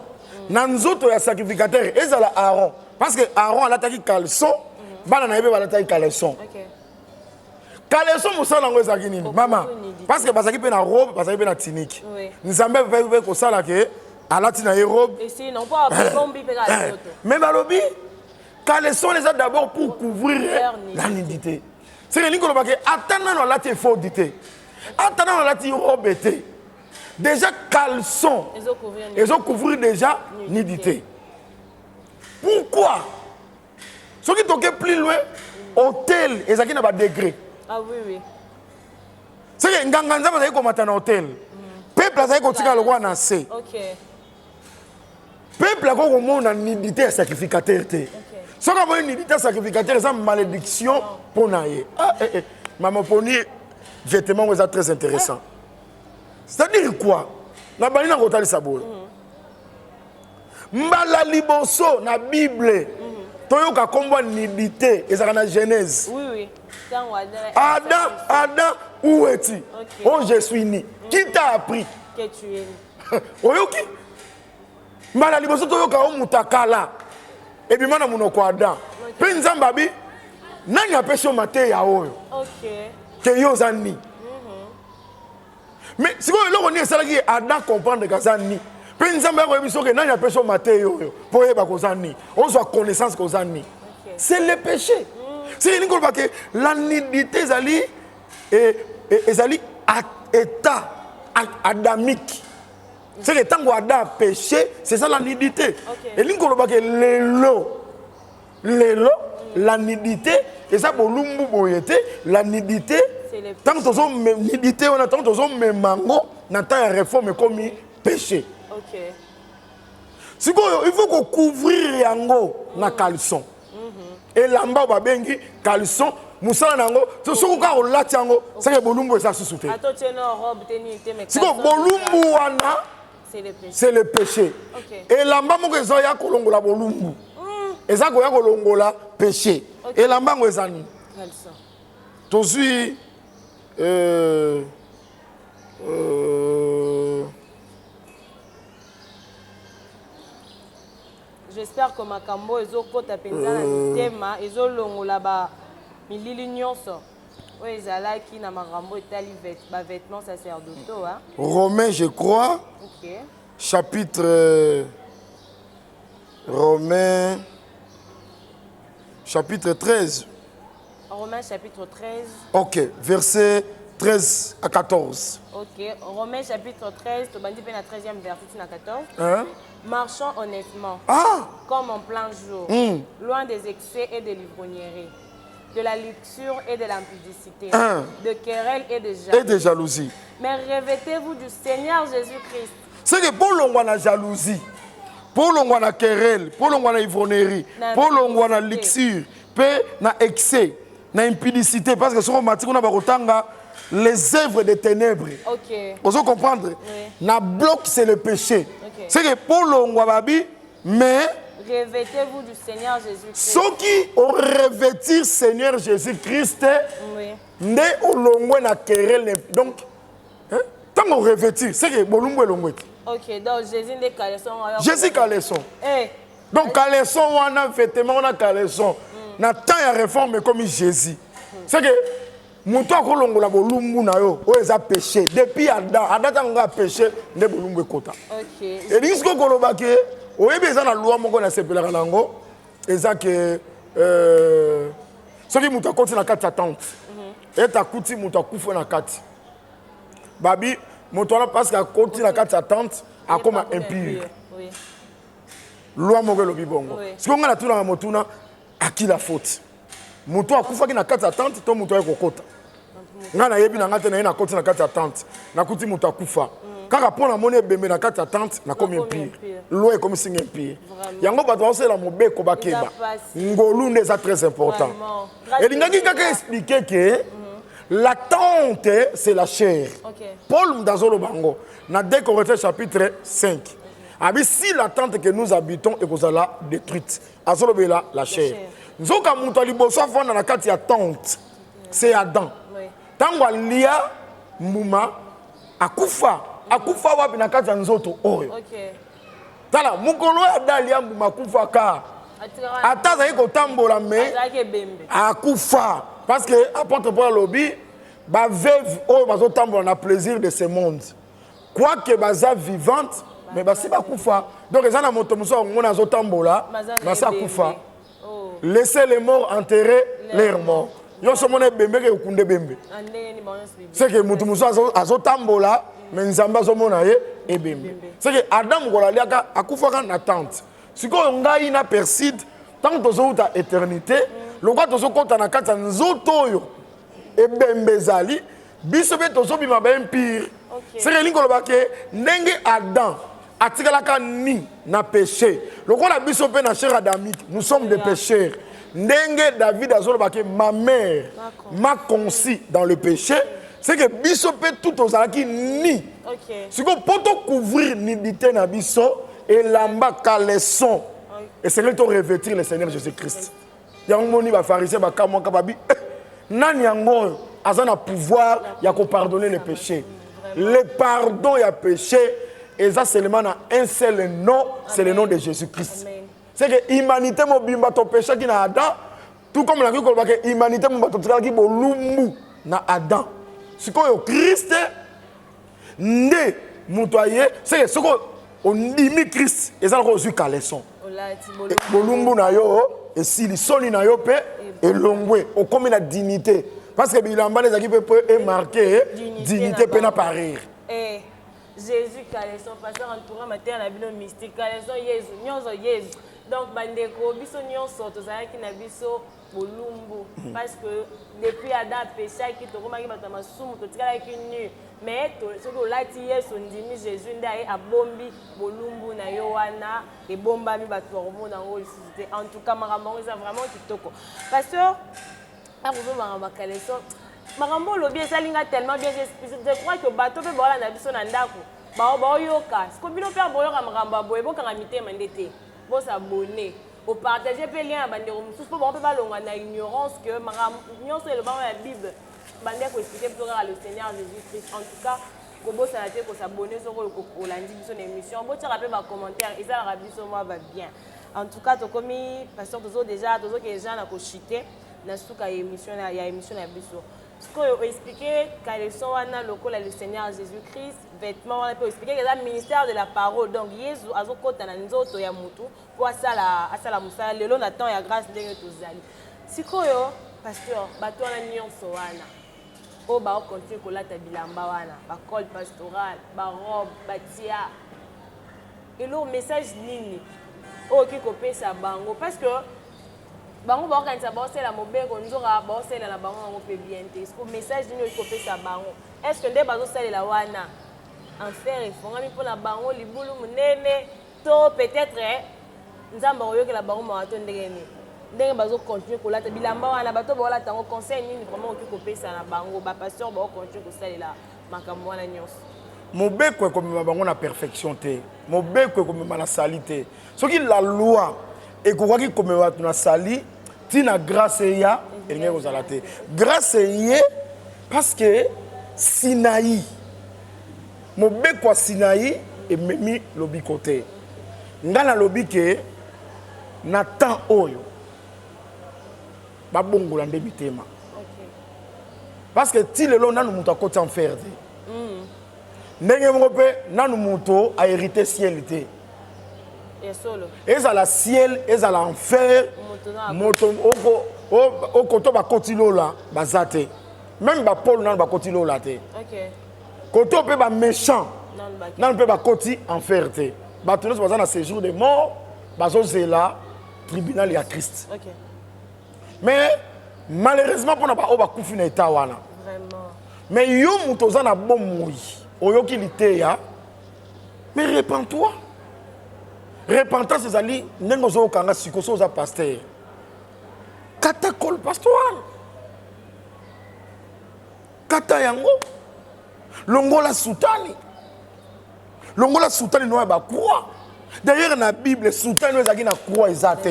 Nanzoto ya sacrificateur ezala Aaron. Parce que Aaron a attaqué caleçon, bana na yebe ba attaqué caleçon. Caleçon Moussala ngo ezaki nini? Maman. Parce que bazaki pe na robe, bazaki pe na tunique. Nzambe pe ko sala ke alati na robe. Et si non pas bombi pe ka zoto. Mais balobi caleçon les a d'abord pour couvrir la nudité. C'est que Nicolas Baké, attendant dans la téfodité, attendant dans la robeté, déjà caleçon, ils ont couvert déjà nudité. Pourquoi? Ceux qui toquent plus loin, hôtel, ils ont pas degré. Ah oui, oui. C'est que Nganganza va aller comme un hôtel. Peuple a été continué à le voir nasser. Ok. Peuple a été en nudité sacrificateur. Si on a une nudité sacrificateur, c'est une malédiction pour naïe. Maman Pony, vêtements sont très intéressants. C'est-à-dire quoi? La balina rotali sabol. Mbala liboso na Bible. Toyoka kombo nudité et ça na Genèse. Oui oui. Adam, où es-tu? Oh, je suis né. Qui t'a appris? Que tu es né. Oyoki? Mbala liboso toyoka o mutakala. Et puis mana munoko Adam. Pe nzambabi nani apesho mate ya oyo. OK. Que yo zani. Mais si vous voulez que Adam comprendre que ça ni. Pe nzamba ko ebiso ke nani apesho mate yo. Pour yeba ko zani. On soit connaissance ko zani. C'est le péché. C'est une chose que la nudité zali et zali état adamique. C'est que tant Adam a péché, c'est ça la nudité. Et l'une qu'on l'élo, la nudité, et ça pour l'umbu boyete, la nudité, tant que nous nudité, on attend que nous mango, n'attend la réforme comme péché. Ok. Il faut qu'on couvrir yango na caleçon. Et lamba ba bengi caleçon. Moussala nango, ce sont encore au latiango, c'est que bolumbu ça se soutient. C'est que bolumbu wana, c'est le péché. Et lamba moko ezoya kolongola bolumbu. eza koya kolongola péché. Et lambango ezani. Caleçon. Tozui j'espère que makambo ezokota penza na mitema ezolongola ba milili nyonso oyo ezalaki na makambo etali ba vêtements sacerdotaux hein. Romains je crois. OK. Chapitre Romains chapitre 13. Romains chapitre 13. OK, verset 13 à 14. OK, Romains chapitre 13, tu bandi pe na 13e verset na 14. Hein? Marchons honnêtement, comme en plein jour, loin des excès et de l'ivrognerie, de la luxure et de l'impudicité, de querelles et de jalousie. Mais revêtez-vous du Seigneur Jésus-Christ. C'est que pour l'on a jalousie, pour l'on a querelle, pour l'on a ivrognerie, pour l'on a luxure, na excès, na impudicité, parce que sur le matin, on a les œuvres des ténèbres. OK. Vous comprendre? Oui. Na bloc, c'est le péché. Okay. C'est que pour l'ongwababi, mais revêtez-vous du Seigneur Jésus-Christ. Ceux qui ont revêti Seigneur Jésus-Christ, oui. Ne olongwe na querelle. Donc, tant qu'on revêtit, c'est que bolumwe longwe. OK, donc Jésus n'est caleçon. Jésus caleçon. Donc caleçon, on a vêtement, on a caleçon. Na temps ya réforme comme Jésus. C'est que Mouto kolongola bolumbu na yo o eza péché depuis Adam tanga péché ne bolumbu kota. OK. Et disco koloba ke o ebeza na loi moko na sepelaka nango eza ke soki muto akoti na kati ya tente et akuti muto akufa na kati babi muto na parce que akoti na kati ya tente akoma impur. Oui. Loi moko lobi bongo. Siko ngana tuna na motuna akila faute. Muto akufaki na kati ya tente to muto ekokota. Ngana yebi na ngate na ina koti na kati ya tente. Na kuti muto akufa. Kaka pona mone bembe na kati ya tente na komi impire. Loi comme signe impire. Yango bato osela mobeko bakeba. Ngolu ndeza très important. Et lingaki kaka expliquer que la tente c'est la chair. Paul Mdazolo bango na 2 Corinthiens chapitre 5. Abi si la tente que nous habitons est kozala détruite. Azolo bela la chair. Nzoka muto liboso afanda na kati ya tente. C'est Adam. Tango alia mbuma akufa wapi na kati ya nzoto oyo. Tala mukolo ya dalia mbuma akufa ka. Ataza yiko tambola me akufa parce que apôtre Paul lobi ba veuve oyo bazo tambola na plaisir de ce monde. Quoique baza vivante mais basi bakufa. Donc ezana moto muso ngona azo tambola basa kufa. Laissez les morts enterrer leurs morts. Yo somone bembe ke ukunde bembe. C'est que mutu muso azo tambola mais nzamba zo mona ye e bembe. C'est que Adam ko la liaka akufa kan attente. Siko ngai na perside tant tozo uta éternité, le quoi tozo konta na kata nzoto yo e bembe zali biso be tozo bima ba empire. C'est que lingo lobake ndenge Adam atikalaka ni na péché. Le quoi la biso pe na chair adamique, nous sommes des pécheurs. Ndenge David azolobake ma mère m'a conçu dans le péché, c'est que biso pe tout ozalaki ni. Si ko poto couvrir nudité na biso et lamba caleçon et c'est là to revêtir le Seigneur Jésus-Christ. Yango moni ba pharisien ba kamwa kababi nani yango azana pouvoir ya ko pardonner les péchés. Le pardon ya péché et ça seulement na un seul nom, c'est le nom de Jésus-Christ. C'est que l'humanité mobimba to péché qui na Adam, tout comme la vie qu'on va que l'humanité mobimba to qui bolumbu na Adam. Ce qu'on Christ né mutoyer, c'est ce qu'on dit Christ et ça qu'on reçu caleçon. Bolumbu na yo et si li soli na yo pe et longwe au comme la dignité parce que bilamba les équipes peut est marqué dignité peut na parir. Jésus caleçon pasteur entourant matin na bino mystique caleçon Jésus nyonzo Jésus. Donc bandeko biso nyonso tozalaki na biso bolumbu parce que depuis Adam péché qui tokomaki bato masumu totikalaki nu mais soki olati Yesu ndimi Jésus nde aye abombi bolumbu na yo wana ebombami bato bakomona yango lisusu te. En tout cas makambo yango eza vraiment kitoko pasteur akozomaka makaleso makambo olobi esalinga tellement bien je crois que bato mpe baola na biso na ndako baoyoka siko bino mpe boyoka makambo ya boye bokanga mitema nde te. Vos abonnés. au partager peu lien bandeko mususu po ba peut longa na ignorance que nyonso le ba la Bible bandeko expliquer plutôt le Seigneur Jésus-Christ. En tout cas Kobo ça a été ko s'abonner sur ko landi biso émission bo tira pe ba commentaire et ça la biso moi va bien. En tout cas to komi pasteur tozo déjà tozo que les gens na ko chiter na suka émission na ya émission na biso. Ce qu'on expliquer quand ils sont wana lokola le Seigneur Jésus-Christ vêtements on peut expliquer que le ministère de la parole donc Yesu azokota na nzoto ya mutu pour asala musala lelo na temps ya grâce ndenge tozali. Sikoyo pasteur bato wana nyonso wana o ba continue kolata bilamba wana ba col pastoral ba robe ba tia et le message nini o ki kopesa bango parce que bango ba organiser ba osela mobeko nzora ba osela na bango ngo pe bien te ce message nini o kopesa bango est-ce que nde bazo salela wana en faire efongami mpona bango libulu munene to peut-être nzamba oyokela bango mawato ndenge nini ndenge bazo continuer kolata bilamba wana bato ba olata ngo conseil nini vraiment oki kopesa na bango ba pasteur ba continuer kosalela makambo wana nyonso mobeko ekomema bango na perfection te mobeko ekomema na sali te soki la loi ekokaki komema bato na sali tina grâce eya elingi kozala te grâce eye parce que Sinaï mobeko ya Sinaï ememi lobiko te nga na lobi ke na temps oyo babongola nde mitema parce que ti lelo nanu moto akoti enfer te ndenge moko mpe nanu moto ahérité ciel te ezala ciel ezala enfer moto okoto bakoti lola baza te même bapolo nanu bakoti lola te koto mpe baméchant nanu mpe bakoti enfer te bato nyonso baza na séjour de mort bazozela tribunal ya Christ. Mais malheureusement pour na bakufi na état wana. Mais yo muto za na bomoi oyoki liteya. Mais repens-toi. Repentance ezali ndengo zo kanga sikoso za pasteur. Kata col pastoral. Kata yango. Longola soutani. Longola soutani no ba quoi. D'ailleurs, dans la Bible, soutien nous a dit na croix exacte.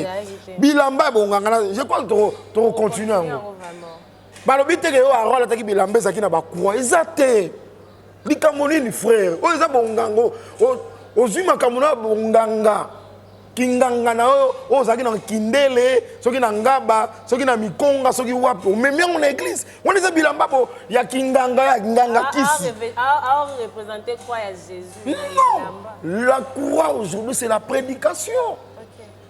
Bilamba bonganga, je crois que tu continues. Balobi te yo arola taki bilamba zaki na ba croix exacte. Likamoni ni frère. O eza bongango. O zuma kamuna bonganga. Kinganga na o zaki na kindele, soki na ngaba, soki na mikonga, soki wapi. O memi en église. On eza bilamba bo ya kinganga kisi. A représenter quoi à Jésus? Non. La croix aujourd'hui c'est la prédication.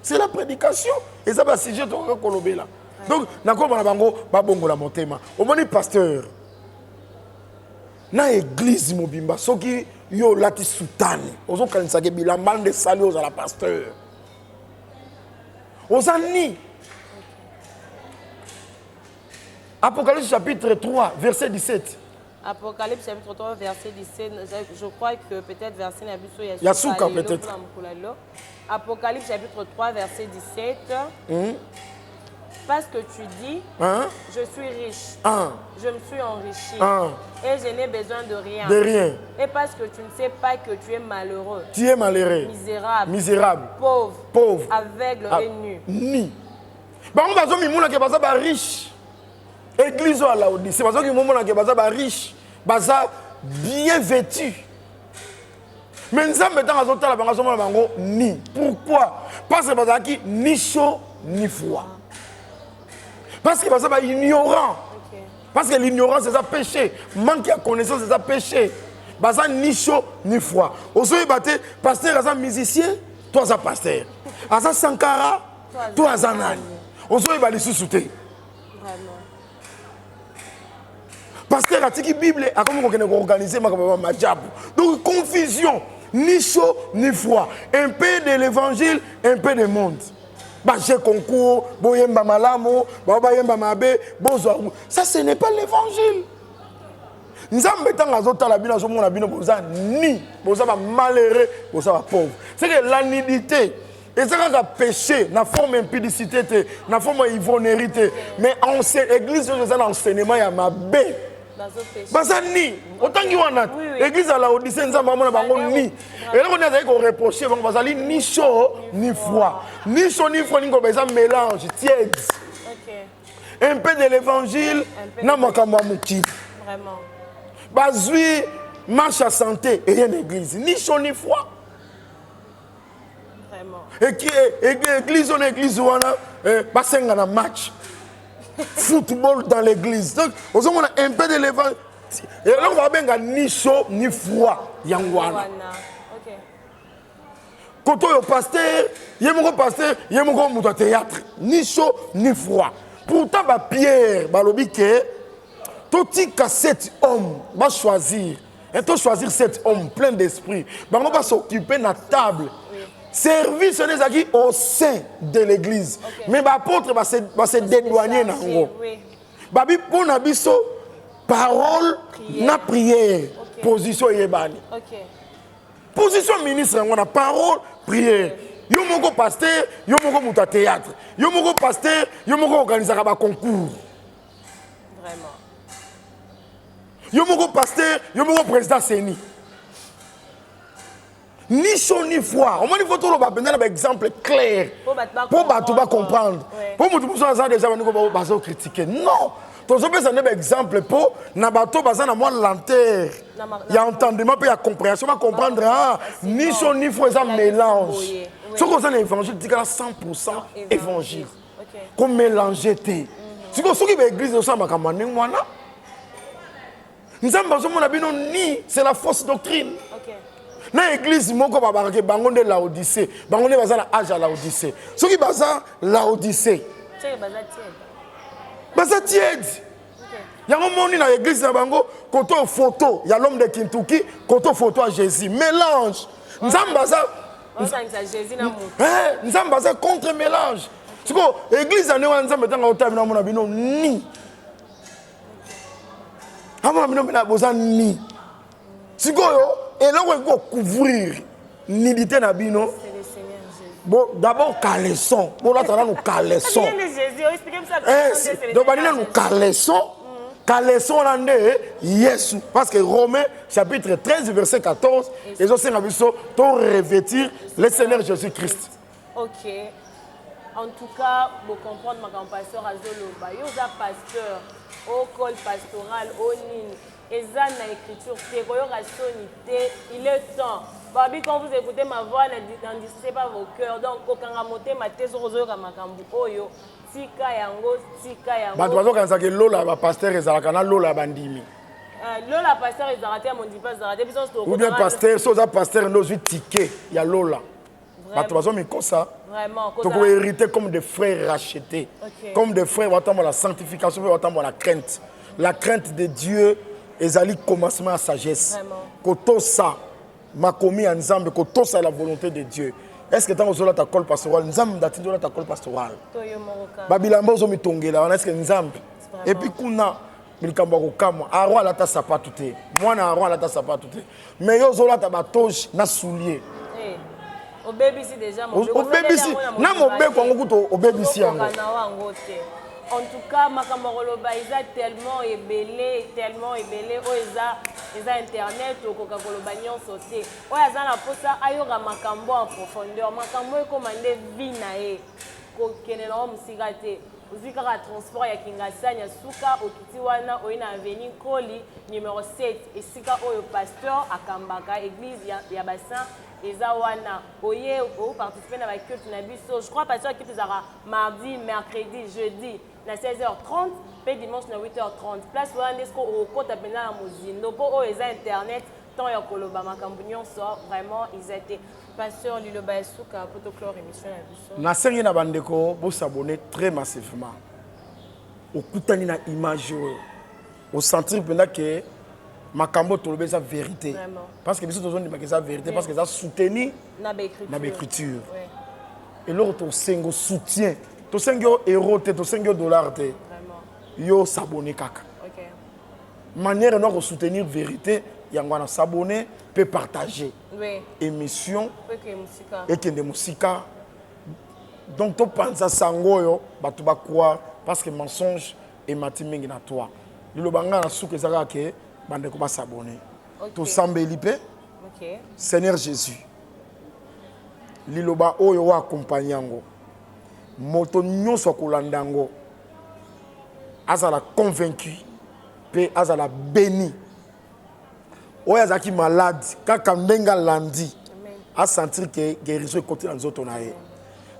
C'est la prédication. Et ça va si je te kolobé là. Donc nako bana bango ba bongola motema. O moni pasteur. Na église mobimba soki yo lati soutane. Ozo kanisa ke bilamba de sali aux à la pasteur. Osani. Apocalypse chapitre 3 verset 17. Apocalypse chapitre 3 verset 17, je crois que peut-être verset Yasuka peut-être. Apocalypse chapitre 3 verset 17. Parce que tu dis, je suis riche, je me suis enrichi et je n'ai besoin de rien. De rien. Et parce que tu ne sais pas que tu es malheureux. Tu es malheureux. Misérable. Misérable. Pauvre. Pauvre. Aveugle et nu. Ni. Bah on va zo mimuna ke baza ba riche. Église à Laodicée, baza ki mimuna ke baza ba riche, baza bien vêtu. Mais nzambe tanga zo tala banga zo mona bango ni. Pourquoi? Parce que baza ki ni chaud ni froid. Parce que baza ba ignorant. Parce que l'ignorance c'est un péché, manque de connaissance c'est un péché. Baza ni chaud ni froid. Osoy baté pasteur aza musicien, toi aza pasteur. Aza Sankara, toi aza nani. Osoy ba lisusu te. Pasteur atiki Bible a comme on organiser ma job. Donc confusion, ni chaud ni froid. Un peu de l'évangile, un peu de monde. Baché concours, boyemba malamo, boyemba mabe, bozo. Ça ce n'est pas l'évangile. Nzambe tanga zota la bina zo mona bino boza ni, boza ba malheureux, boza ba pauvre. C'est que la nudité et ça quand péché, na forme impudicité, na forme ivrognerie, mais en l'église c'est un enseignement ya mabe. baza ni otangi wana église à la Odyssée nzambe amona bango ni et là on a dit qu'on reprocher bango bazali ni chaud ni froid ni chaud ni froid ningo beza mélange tiède. Un peu de l'évangile na makambo ya mokili vraiment bazui marche à santé et une église ni chaud ni froid vraiment et église on église wana basenga na match football dans l'église. Donc, on a un peu de l'évangile. Et là, on va bien ni chaud ni froid. Yangwana. Ok. Quand on est pasteur, il y a mon pasteur, il y a mon théâtre. Ni chaud ni froid. Pourtant, Pierre, balobi que tout cet homme va choisir. Et tu choisir cet homme plein d'esprit. On va s'occuper de la table. Service au sein de l'église. Okay. Mais l'apôtre va se dédouaner. Babi pour nabiso parole na prière. Okay. Position yebani. Okay. Position ministre on a parole prière. Yo moko pasteur, yo moko muta théâtre. Yo moko pasteur, yo moko organiser ba concours. Vraiment. Yo moko pasteur, yo moko président Seni. Ni chaud ni froid. Au moins, il faut trouver un exemple clair pour comprendre. Pour que vous soyez déjà critiquer. Non. Tu as un exemple pour que vous lenteur. Il y a entendement, il y a compréhension. On va comprendre. Ni chaud ni froid, ça mélange. Ce qu'on a l'évangile, c'est 100% évangile. Comme mélanger. Si vous avez l'église, vous avez c'est la fausse doctrine. Dans l'église, moko babarake bango de la Odyssée. Bango de baza la âge à la Odyssée. Ceux qui baza la Odyssée. C'est baza tiède. Baza tiède. Il y a un moment dans l'église de bango, côté photo, il y a l'homme de Kintuki, côté photo à Jésus. Mélange. Nous sommes baza. Nous sommes baza contre mélange. C'est quoi? L'église de nous sommes maintenant au terme na bino ni. Amona bino na boza ni. C'est quoi? Et là, on va couvrir l'unité de Bino. Bon, d'abord, caleçon. Bon, là, tu as nous caleçon. Donc, nous caleçon. Caleçon, on a Yesu. Parce que Romains, chapitre 13, verset 14, ils ont pour revêtir le Seigneur Jésus-Christ. Ok. En tout cas, pour comprendre ma pasteur Azolo, il y a un pasteur, au col pastoral, au Nîmes. Et ça, dans l'écriture, il est temps. Quand vous écoutez ma voix, n'endissez pas vos cœurs. Donc, quand vous montez ma thèse, vous avez un tika yango, tika yango. Quand vous lola pasteur, lola bandimi. Lola pasteur, ils arrêtent, on dit pas arrêter. Ou bien pasteur, si vous avez pasteur, nous avons ticket, il y a lola. Vraiment. Donc, vous héritez comme des frères rachetés. Okay. Comme des frères, vous attendez la sanctification, vous attendez la crainte. La crainte de Dieu. Ezali commencement à sagesse. Koto ça m'a commis en Nzambe, koto ça la volonté de Dieu. Est-ce que tant que ta col pastorale, Nzambe dati ta col pastorale. Babilamba zo mitongela, est-ce que Nzambe. Et puis kuna milikamba ko kama, arwa la ta sapatu te. Moi na arwa la ta sapatu te. Mais yo zo la ta batoge na soulier. Au baby si déjà mon baby si na mo be ko ngokuto au baby si yango. En tout cas, Makamoroloba, ils ont tellement ébélé, oh, ils ont internet, au Coca-Cola sauté. Oh, ils ont la poste à Yoga Makambo en profondeur. Makambo est commandé Vinae, Kenelom Sigate. Aussi, car le transport, il y a Kingassan, il y a Souka, au Kitiwana, au Avenue Koli, numéro 7. Et si au pasteur à Kambaka, église, il y a bassin. Et Zawana, oye, au participer à la culte Nabiso. Je crois pasteur qui sera mardi, mercredi, jeudi. À 16h30, puis dimanche à 8h30. Place pour un discours au côté de la musique. Nos beaux internet, tant y a Koloba, Makambunion sort, vraiment, ils étaient. Pasteur Liloba Esouka, Potoclore, émission à Bissot. Na série na bandeko, vous s'abonner très massivement. Au coutani na image, au sentir que Makambo Tolobe sa vérité. Vraiment. Parce que Bissot besoin de sa vérité, parce que ça soutenu na l'écriture. Et l'autre sengo soutien. To 5 euros, to 5 dollars. Yo s'abonner kaka. Okay. Manière de soutenir vérité, yangwana s'abonner, peut partager. Oui. Émission et que de musique. Donc tu penses à sango yo, batu ba croire parce que mensonge et matimingi na toi. Lilobanga na souke ezaka ke bande ko ba s'abonner. To sambeli pe. OK. Seigneur Jésus. Liloba oyo wa accompagnango. Moto nyonso kolandango. Azala convaincu pe azala béni. Oya zaki malade kaka ndenga landi. A sentir que guérison est côté dans les autres nae.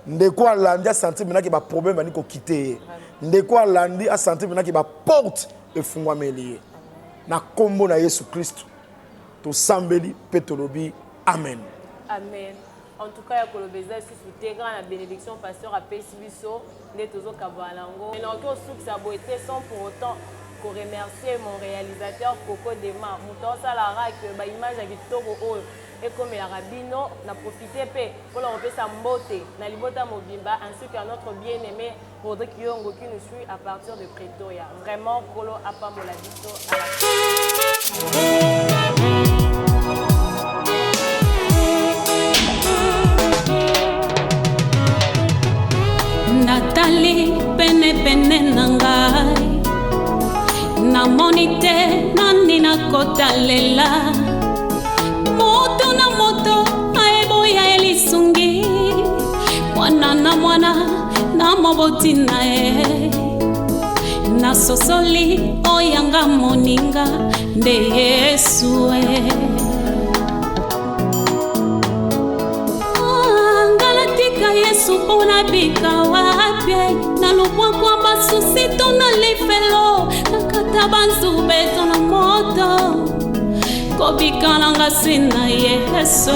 Ndeko alandi a sentir maintenant que ba problème bani ko quitter. Ndeko alandi a sentir maintenant que ba porte efungwa melié. Na kombo na Yesu Christ. To sambeli petolobi. Amen. Amen. En tout cas, il y a la bénédiction pasteur à Pesibiso, les Tozo Kabalango. Mais non, tout ce qui a beauté sans pour autant qu'on remercier mon réalisateur Coco Dema. Mouton Salara, que ma image a Victor et comme il a rabino, n'a profité pour l'enlever sa beauté, n'a libota mobimba, ainsi qu'à notre bien-aimé Rodrigue Yongo qui nous suit à partir de Pretoria. Vraiment, Kolo Apamoladiso à la Nathalie pene nangai na monite nani na kotalela moto na moto aeboya elisungi mwana na mwana na moboti nae na sosoli oyanga moninga nde Yesu Yesu pona bika wapye na lupwa kwa masusito na lifelo nakata banzube tona moto kobika nanga sina Yesu